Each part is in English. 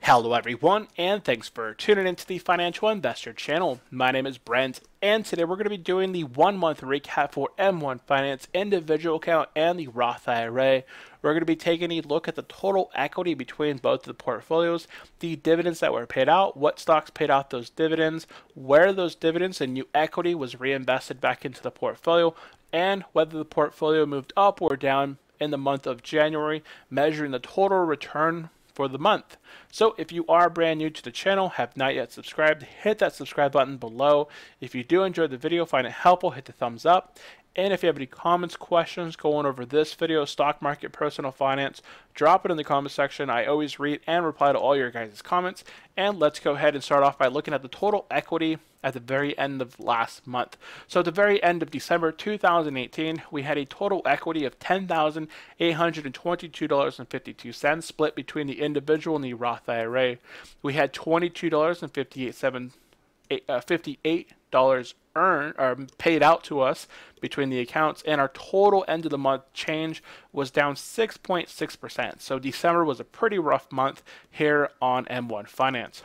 Hello everyone, and thanks for tuning into the Financial Investor channel. My name is Brent, and today we're going to be doing the 1 month recap for M1 Finance individual account and the Roth IRA. We're going to be taking a look at the total equity between both of the portfolios, the dividends that were paid out, what stocks paid out those dividends, where those dividends and new equity was reinvested back into the portfolio, and whether the portfolio moved up or down in the month of January, measuring the total return for the month. So if you are brand new to the channel, have not yet subscribed, hit that subscribe button below. If you do enjoy the video, find it helpful, hit the thumbs up. And if you have any comments, questions going over this video, stock market, personal finance, drop it in the comment section. I always read and reply to all your guys' comments. And let's go ahead and start off by looking at the total equity at the very end of last month. So at the very end of December 2018, we had a total equity of $10,822.52 split between the individual and the Roth IRA. We had $22.58 earned or paid out to us between the accounts, and our total end of the month change was down 6.6%. So December was a pretty rough month here on M1 Finance.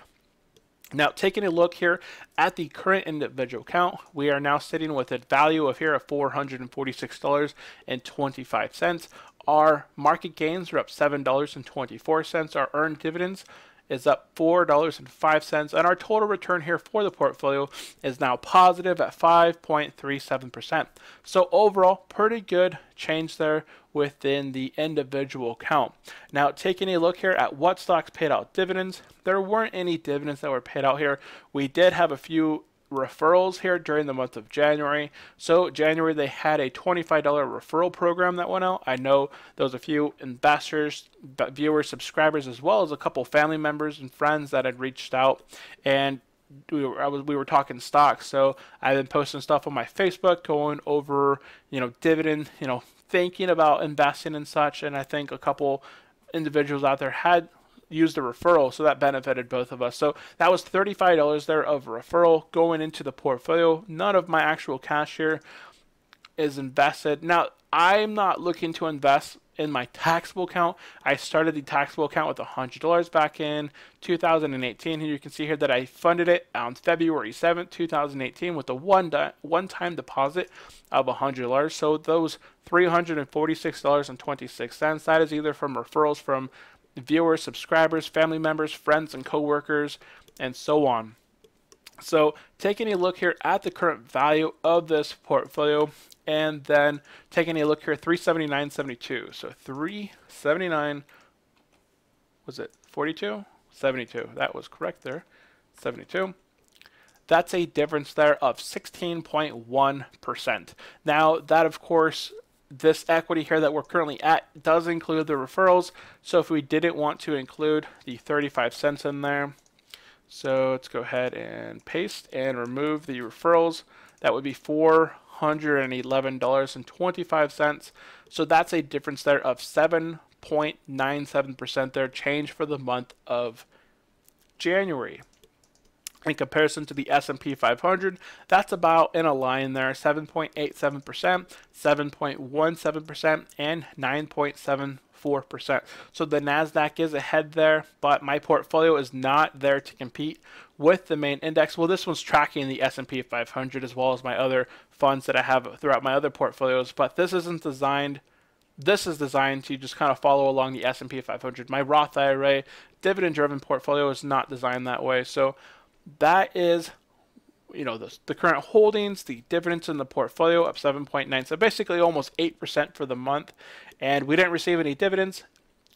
Now, taking a look here at the current individual account, we are now sitting with a value of here of $446.25. Our market gains are up $7.24. Our earned dividends is up $4.05, and our total return here for the portfolio is now positive at 5.37%. So overall, pretty good change there within the individual account. Now, taking a look here at what stocks paid out dividends, there weren't any dividends that were paid out here. We did have a few referrals here during the month of January. So January they had a $25 referral program that went out. I know there was a few investors, viewers, subscribers, as well as a couple family members and friends that had reached out, and we were talking stocks. So I've been posting stuff on my Facebook going over dividend, thinking about investing and such, and I think a couple individuals out there had used a referral, so that benefited both of us. So that was $35 there of referral going into the portfolio. None of my actual cash here is invested. Now, I'm not looking to invest in my taxable account. I started the taxable account with $100 back in 2018, and you can see here that I funded it on February 7th, 2018 with a one-time deposit of $100. So those $346.26, that is either from referrals from viewers, subscribers, family members, friends, and coworkers, and so on. So taking a look here at the current value of this portfolio, and then taking a look here, 379.72. So 379, was it 42? 72. That was correct there. 72. That's a difference there of 16.1%. Now that, of course, this equity here that we're currently at does include the referrals. So if we didn't want to include the 35 cents in there, so let's go ahead and paste and remove the referrals. That would be $411.25. So that's a difference there of 7.97% there, change for the month of January. In comparison to the S&P 500, that's about in a line there, 7.87%, 7.17%, and 9.74%. So the NASDAQ is ahead there, but my portfolio is not there to compete with the main index. Well, this one's tracking the S&P 500 as well as my other funds that I have throughout my other portfolios, but this isn't designed. This is designed to just kind of follow along the S&P 500. My Roth IRA dividend-driven portfolio is not designed that way. So that is, the current holdings, the dividends in the portfolio up 7.9, so basically almost 8% for the month, and we didn't receive any dividends,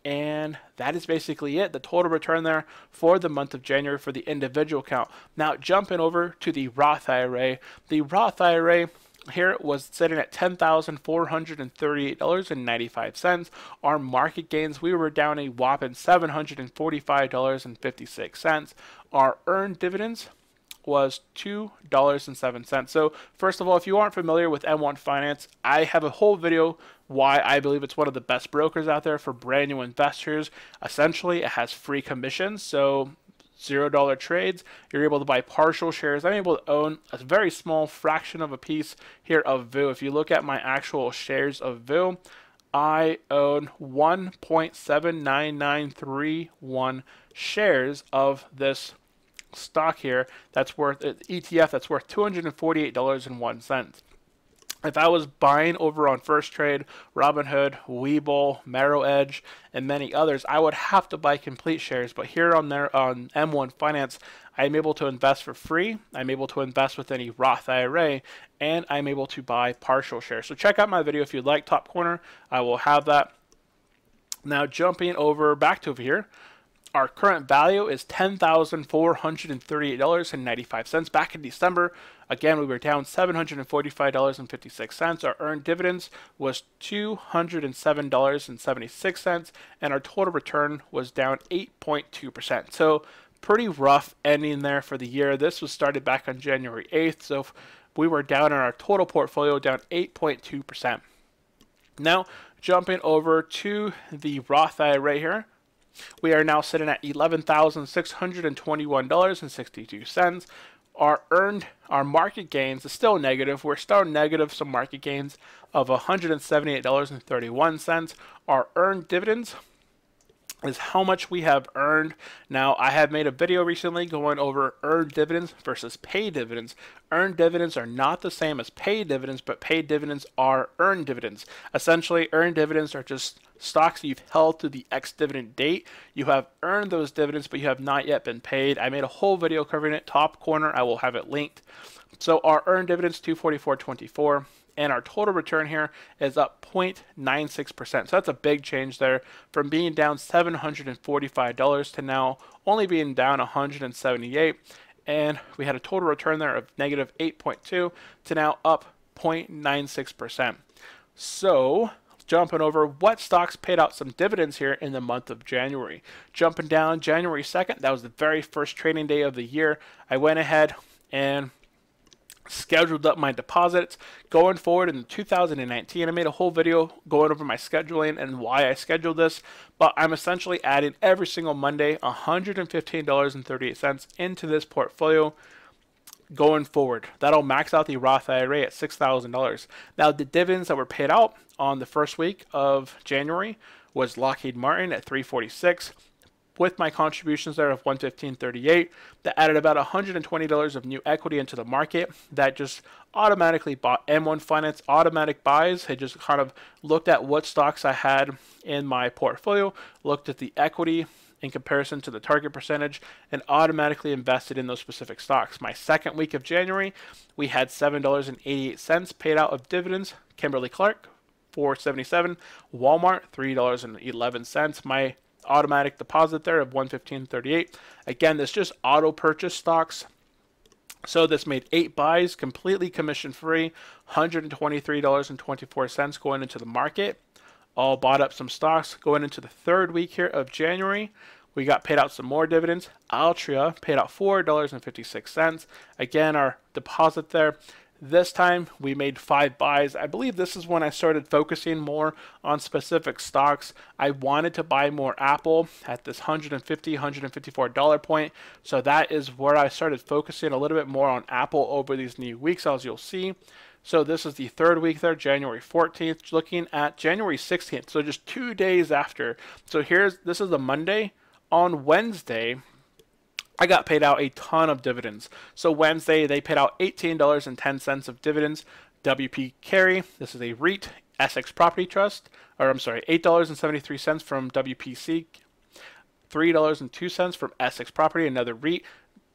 and that is basically it. The total return there for the month of January for the individual account. Now jumping over to the Roth IRA, the Roth IRA here was sitting at $10,438.95. Our market gains, we were down a whopping $745.56. Our earned dividends was $2.07. So first of all, if you aren't familiar with M1 Finance, I have a whole video why I believe it's one of the best brokers out there for brand new investors. Essentially, it has free commissions, so $0 trades. You're able to buy partial shares. I'm able to own a very small fraction of a piece here of VU. If you look at my actual shares of VU, I own 1.79931 shares of this stock here that's worth ETF that's worth $248.01. If I was buying over on First Trade, Robinhood, Webull, Marrow Edge, and many others, I would have to buy complete shares. But here on M1 Finance, I'm able to invest for free. I'm able to invest with any Roth IRA, and I'm able to buy partial shares. So check out my video if you'd like. Top corner, I will have that. Now jumping back to over here. Our current value is $10,438.95. Back in December, again, we were down $745.56. Our earned dividends was $207.76, and our total return was down 8.2%. So pretty rough ending there for the year. This was started back on January 8th, so we were down in our total portfolio, down 8.2%. Now, jumping over to the Roth IRA here. We are now sitting at $11,621.62. Our market gains is still negative. We're still negative some market gains of $178.31. Our earned dividends is how much we have earned. Now, I have made a video recently going over earned dividends versus paid dividends. Earned dividends are not the same as paid dividends, but paid dividends are earned dividends. Essentially, earned dividends are just stocks that you've held to the ex-dividend date. You have earned those dividends, but you have not yet been paid. I made a whole video covering it. Top corner, I will have it linked. So our earned dividends, $244.24. And our total return here is up 0.96%. So that's a big change there from being down $745 to now only being down $178. And we had a total return there of negative 8.2 to now up 0.96%. So jumping over what stocks paid out some dividends here in the month of January. Jumping down January 2nd, that was the very first trading day of the year. I went ahead and scheduled up my deposits going forward in 2019. I made a whole video going over my scheduling and why I scheduled this, but I'm essentially adding every single Monday $115.38 into this portfolio going forward. That'll max out the Roth IRA at $6,000. Now, the dividends that were paid out on the first week of January was Lockheed Martin at $346. With my contributions there of $115.38, that added about $120 of new equity into the market. That just automatically bought M1 Finance automatic buys. I just kind of looked at what stocks I had in my portfolio, looked at the equity in comparison to the target percentage, and automatically invested in those specific stocks. My second week of January, we had $7.88 paid out of dividends. Kimberly-Clark, $4.77. Walmart, $3.11. My automatic deposit there of $115.38. Again, this just auto purchase stocks. So this made 8 buys completely commission free, $123.24 going into the market. All bought up some stocks going into the third week here of January. We got paid out some more dividends. Altria paid out $4.56. Again, our deposit there. This time we made 5 buys. I believe this is when I started focusing more on specific stocks. I wanted to buy more Apple at this $150, $154 point. So that is where I started focusing a little bit more on Apple over these new weeks, as you'll see. So this is the third week there, January 14th, looking at January 16th. So just 2 days after. So this is a Monday. On Wednesday, I got paid out a ton of dividends. So Wednesday, they paid out $18.10 of dividends. WP Carey, this is a REIT, Essex Property Trust, or I'm sorry, $8.73 from WPC, $3.02 from Essex Property, another REIT.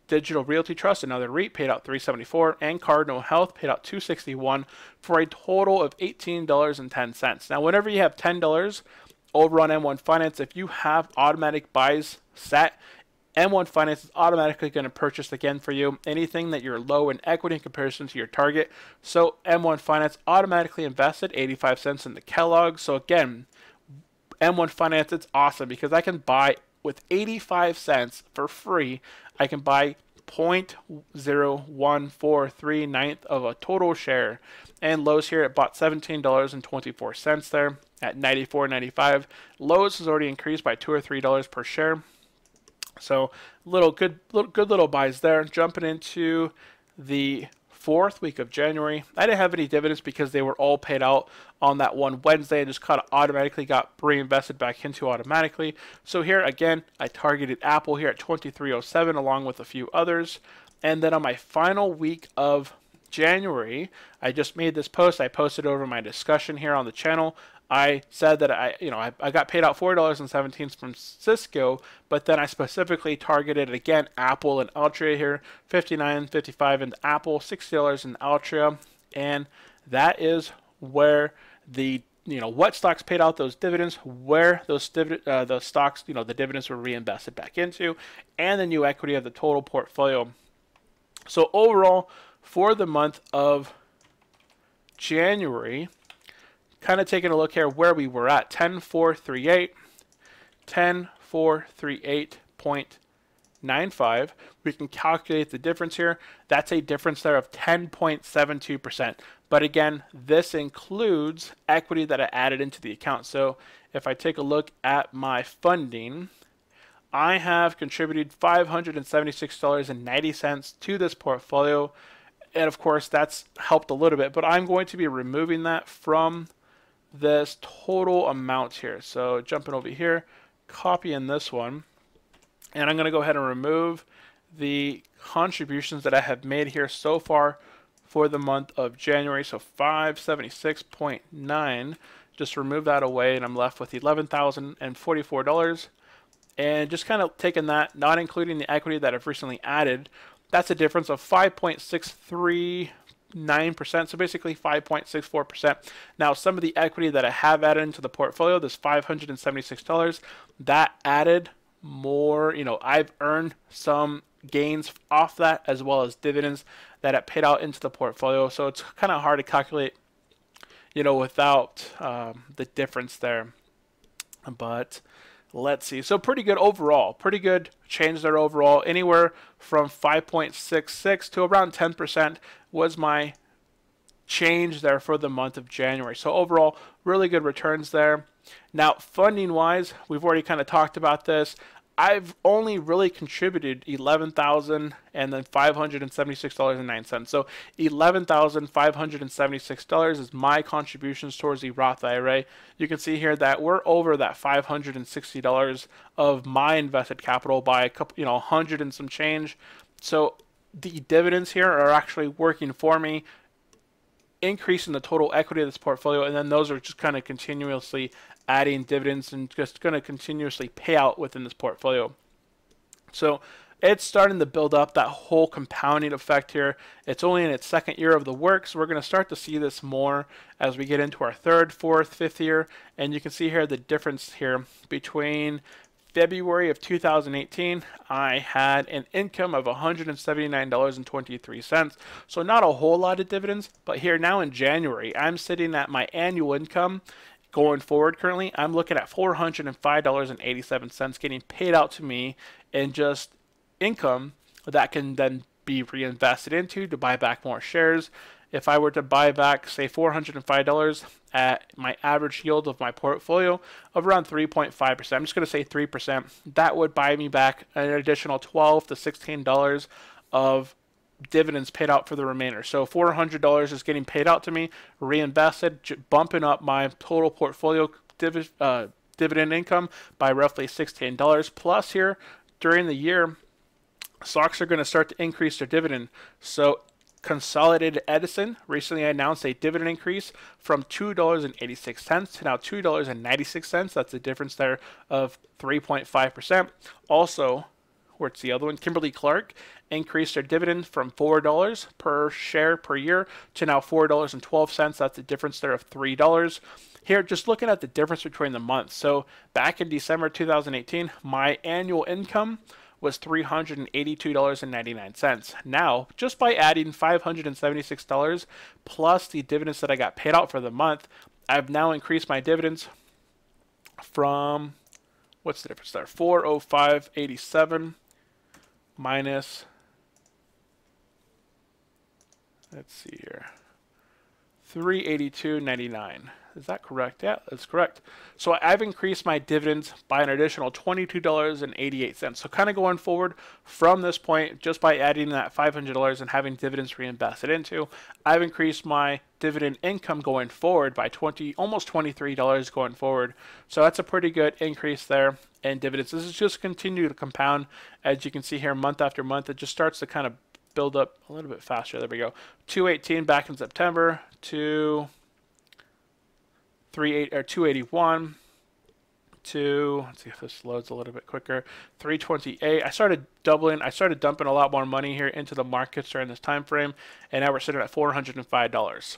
Digital Realty Trust, another REIT, paid out $3.74, and Cardinal Health paid out $2.61 for a total of $18.10. Now, whenever you have $10 over on M1 Finance, if you have automatic buys set, M1 Finance is automatically going to purchase again for you anything that you're low in equity in comparison to your target. So M1 Finance automatically invested 85 cents in the Kellogg. So again, M1 Finance, it's awesome because I can buy with 85 cents for free. I can buy 0.0143 of a total share. And Lowe's here, it bought $17.24 there at $94.95. Lowe's has already increased by $2 or $3 per share. So good little buys there. Jumping into the 4th week of January. I didn't have any dividends because they were all paid out on that one Wednesday and just kind of automatically got reinvested back into automatically. So here again, I targeted Apple here at 23.07 along with a few others. And then on my final week of January, I just made this post. I posted over my discussion here on the channel. I said that I got paid out $4.17 from Cisco, but then I specifically targeted again Apple and Altria here, $59.55 in Apple, $60 in Altria, and that is where the what stocks paid out those dividends, where those stocks the dividends were reinvested back into, and the new equity of the total portfolio. So overall, for the month of January, kind of taking a look here where we were at 10,438, 10,438.95. We can calculate the difference here. That's a difference there of 10.72%. But again, this includes equity that I added into the account. So if I take a look at my funding, I have contributed $576.90 to this portfolio. And of course, that's helped a little bit, but I'm going to be removing that from this total amount here. So jumping over here, copying this one, and I'm going to go ahead and remove the contributions that I have made here so far for the month of January. So 576.9, just remove that away, and I'm left with $11,044. And just kind of taking that, not including the equity that I've recently added, that's a difference of 5.639%, so basically 5.64%. Now, some of the equity that I have added into the portfolio, this $576, that added more, I've earned some gains off that as well as dividends that I paid out into the portfolio. So it's kind of hard to calculate, without the difference there. But let's see. So pretty good overall. Pretty good change there overall. Anywhere from 5.66 to around 10% was my change there for the month of January. So overall, really good returns there. Now, funding-wise, we've already kind of talked about this. I've only really contributed $11,576.09. So $11,576 is my contributions towards the Roth IRA. You can see here that we're over that $560 of my invested capital by a couple, 100 and some change. So the dividends here are actually working for me, increasing the total equity of this portfolio, and then those are just kind of continuously adding dividends and just going to continuously pay out within this portfolio. So it's starting to build up that whole compounding effect here. It's only in its second year of the work, so we're going to start to see this more as we get into our third, fourth, fifth year. And you can see here the difference here between February of 2018, I had an income of $179.23. So not a whole lot of dividends, but here now in January, I'm sitting at my annual income. Going forward, currently, I'm looking at $405.87 getting paid out to me in just income that can then be reinvested into to buy back more shares. If I were to buy back, say, $405 at my average yield of my portfolio of around 3.5%, I'm just going to say 3%, that would buy me back an additional $12 to $16 of dividends paid out for the remainder. So $400 is getting paid out to me, reinvested, bumping up my total portfolio dividend income by roughly $16. Plus here, during the year, stocks are going to start to increase their dividend. So Consolidated Edison recently announced a dividend increase from $2.86 to now $2.96. That's a difference there of 3.5%. Also, where's the other one? Kimberly-Clark increased their dividend from $4 per share per year to now $4.12. That's a difference there of $3. Here, just looking at the difference between the months. So back in December 2018, my annual income was $382.99. Now, just by adding $576 plus the dividends that I got paid out for the month, I've now increased my dividends from, what's the difference there? $405.87 minus, let's see here, $382.99. Is that correct? Yeah, that's correct. So I've increased my dividends by an additional $22.88. So kind of going forward from this point, just by adding that $500 and having dividends reinvested into, I've increased my dividend income going forward by almost $23 going forward. So that's a pretty good increase there in dividends. This is just continue to compound. As you can see here, month after month, it just starts to kind of build up a little bit faster. There we go. 218 back in September to 281 to, let's see if this loads a little bit quicker, 328. I started dumping a lot more money here into the markets during this time frame, and now we're sitting at $405.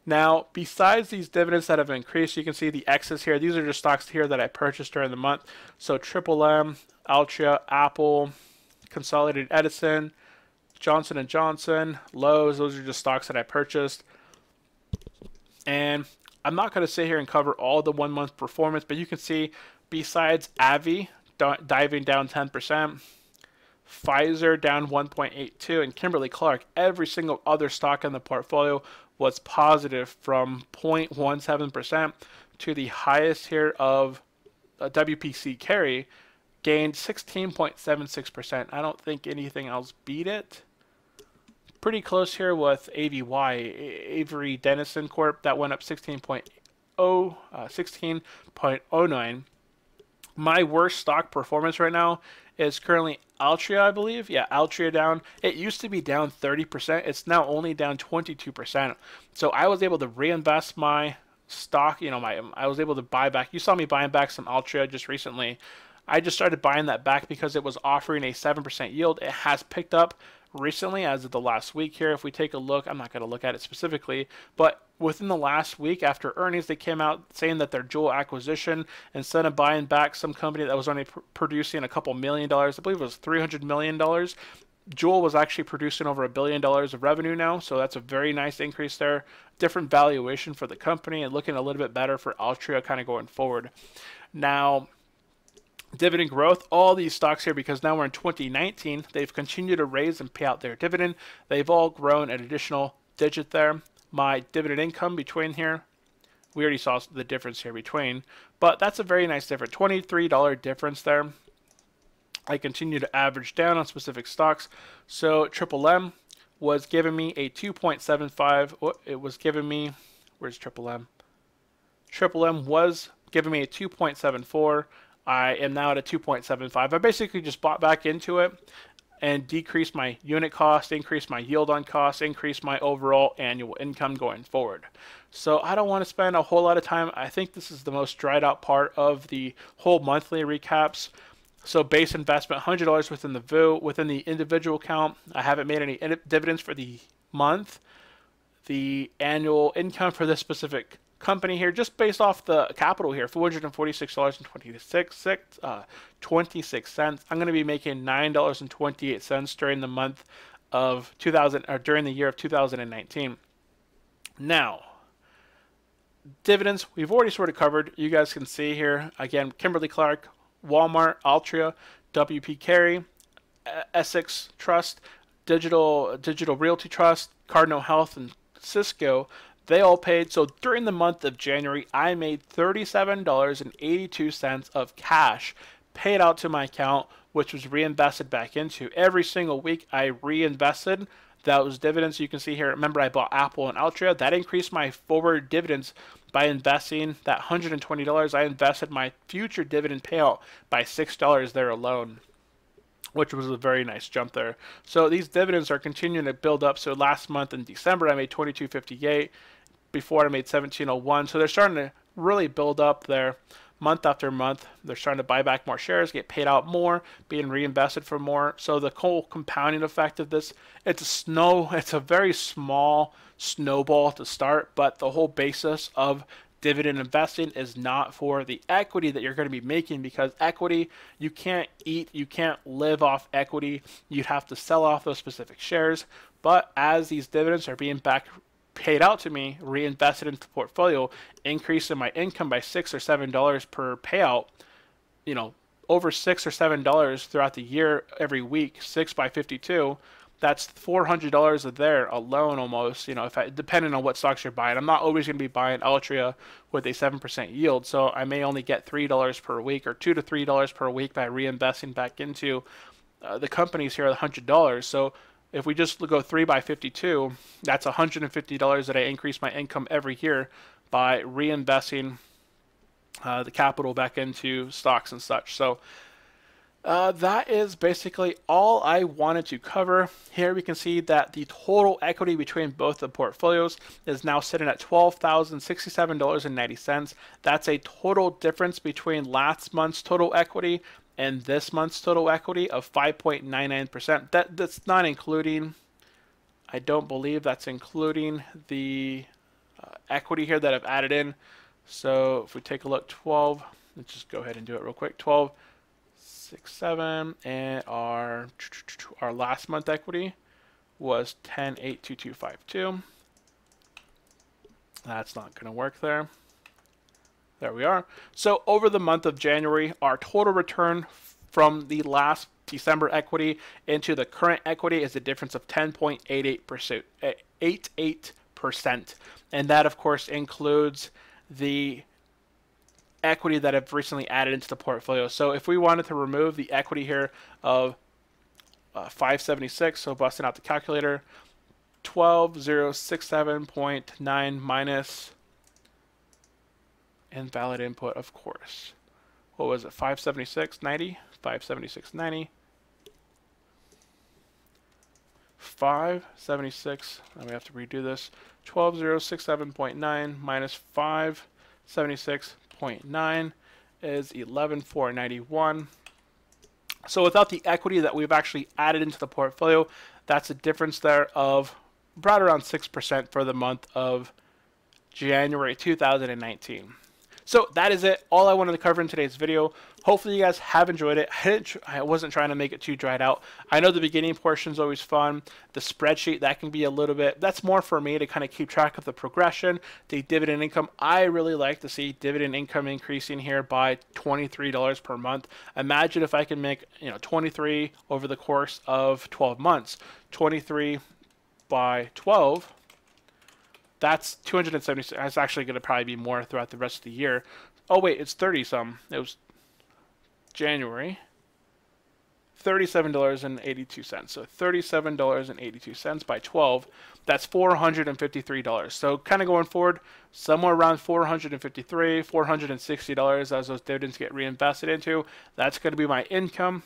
Now, besides these dividends that have increased, you can see the X's here. These are just stocks here that I purchased during the month. So Triple M, Altria, Apple, Consolidated Edison, Johnson & Johnson, Lowe's. Those are just stocks that I purchased. And I'm not going to sit here and cover all the 1 month performance, but you can see besides AbbVie diving down 10%, Pfizer down 1.82, and Kimberly-Clark, every single other stock in the portfolio was positive from 0.17% to the highest here of WPC carry, gained 16.76%. I don't think anything else beat it. Pretty close here with AVY, Avery Dennison Corp, that went up 16.09. My worst stock performance right now is currently Altria, I believe. Yeah, Altria down. It used to be down 30%. It's now only down 22%. So I was able to reinvest my stock. I was able to buy back. You saw me buying back some Altria just recently. I just started buying that back because it was offering a 7% yield. It has picked up recently as of the last week here. If we take a look, I'm not going to look at it specifically, but within the last week after earnings, they came out saying that their Juul acquisition, instead of buying back some company that was only producing a couple $1 million, I believe it was $300 million, Juul was actually producing over $1 billion of revenue now, so that's a very nice increase there. Different valuation for the company and looking a little bit better for Altria kind of going forward. Now, dividend growth, all these stocks here, because now we're in 2019, they've continued to raise and pay out their dividend. They've all grown an additional digit there. My dividend income between here, we already saw the difference here between, but that's a very nice difference, $23 difference there. I continue to average down on specific stocks. So Triple M was giving me a 2.75. Oh, it was giving me, where's Triple M? Triple M was giving me a 2.74. I am now at a 2.75. I basically just bought back into it and decreased my unit cost, increased my yield on cost, increased my overall annual income going forward. So I don't want to spend a whole lot of time. I think this is the most dried out part of the whole monthly recaps. So base investment, $100 within the VU, within the individual account. I haven't made any dividends for the month. The annual income for this specific company here, just based off the capital here, $446.26. I'm going to be making $9.28 during the month of during the year of 2019. Now, dividends we've already sort of covered. You guys can see here again, Kimberly-Clark, Walmart, Altria, WP Carey, Essex Trust, Digital Realty Trust, Cardinal Health, and Cisco. They all paid. So during the month of January, I made $37.82 of cash paid out to my account, which was reinvested back into. Every single week, I reinvested those dividends. You can see here, remember I bought Apple and Altria. That increased my forward dividends by investing that $120. I invested my future dividend payout by $6 there alone, which was a very nice jump there. So these dividends are continuing to build up. So last month in December, I made $22.58. Before I made $17.01. So they're starting to really build up there month after month. They're starting to buy back more shares, get paid out more, being reinvested for more. So the whole compounding effect of this, it's a very small snowball to start, but the whole basis of dividend investing is not for the equity that you're going to be making, because equity, you can't live off equity. You'd have to sell off those specific shares. But as these dividends are being paid out to me, reinvested into the portfolio, increasing my income by $6 or $7 per payout, over $6 or $7 throughout the year every week, 6 by 52, that's $400 there alone almost, you know, depending on what stocks you're buying. I'm not always going to be buying Altria with a 7% yield, so I may only get $3 per week or $2 to $3 per week by reinvesting back into the companies here at $100. So if we just go 3 by 52, that's $150 that I increase my income every year by reinvesting the capital back into stocks and such. So that is basically all I wanted to cover. Here we can see that the total equity between both the portfolios is now sitting at $12,067.90. That's a total difference between last month's total equity and this month's total equity of 5.99%. That's not including, I don't believe that's including the equity here that I've added in. So if we take a look, 12, let's just go ahead and do it real quick. 12.67, and our last month equity was 10.82252. That's not going to work there. There we are. So over the month of January, our total return from the last December equity into the current equity is a difference of 10.88%. 88%. And that, of course, includes the equity that I've recently added into the portfolio. So if we wanted to remove the equity here of 576, so busting out the calculator, 12,067.9 minus invalid input, of course. What was it? 576.90? 576.90. 576, and we have to redo this. 12,067.9 minus 576.9 is 11,491. So without the equity that we've actually added into the portfolio, that's a difference there of right around 6% for the month of January 2019. So that is it. All I wanted to cover in today's video. Hopefully you guys have enjoyed it. I wasn't trying to make it too dried out. I know the beginning portion is always fun. The spreadsheet, that can be a little bit, that's more for me to kind of keep track of the progression. The dividend income, I really like to see dividend income increasing here by $23 per month. Imagine if I can make, 23 over the course of 12 months. 23 by 12. That's 276. That's actually going to probably be more throughout the rest of the year. Oh, wait, it's 30 some. It was January. $37.82. So $37.82 by 12. That's $453. So kind of going forward, somewhere around $453, $460 as those dividends get reinvested into. That's going to be my income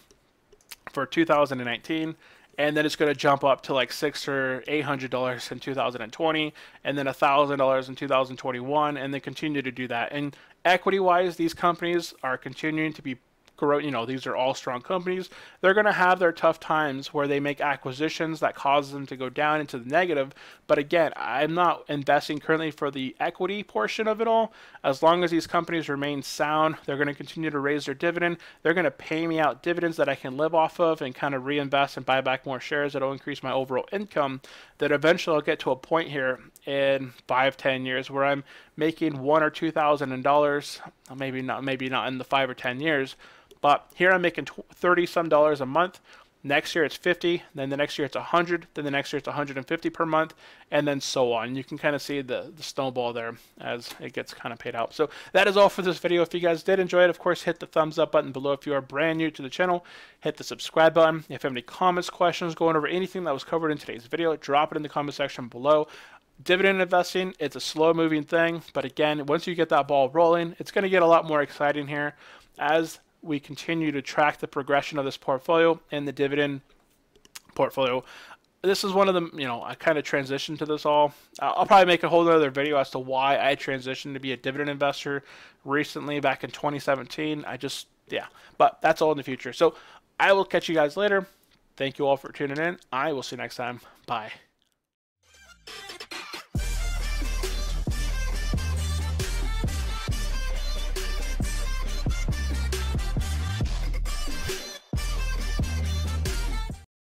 for 2019. And then it's going to jump up to like $600 or $800 in 2020, and then $1,000 in 2021, and then continue to do that. And equity-wise, these companies are continuing to be grow. These are all strong companies. They're going to have their tough times where they make acquisitions that cause them to go down into the negative. But again, I'm not investing currently for the equity portion of it all. As long as these companies remain sound, they're going to continue to raise their dividend. They're going to pay me out dividends that I can live off of and kind of reinvest and buy back more shares that'll increase my overall income. That eventually I'll get to a point here in 5-10 years where I'm making $1,000 or $2,000. Maybe not in the 5 or 10 years. But here I'm making $30 some a month. Next year it's 50, then the next year it's 100, then the next year it's 150 per month, and then so on. You can kind of see the snowball there as it gets kind of paid out. So that is all for this video. If you guys did enjoy it, of course, hit the thumbs up button below. If you are brand new to the channel, hit the subscribe button. If you have any comments, questions, going over anything that was covered in today's video, drop it in the comment section below. Dividend investing, it's a slow moving thing, but again, once you get that ball rolling, it's going to get a lot more exciting here as we continue to track the progression of this portfolio and the dividend portfolio. This is one of them, I kind of transitioned to this all. I'll probably make a whole other video as to why I transitioned to be a dividend investor recently back in 2017. But that's all in the future. So I will catch you guys later. Thank you all for tuning in. I will see you next time. Bye.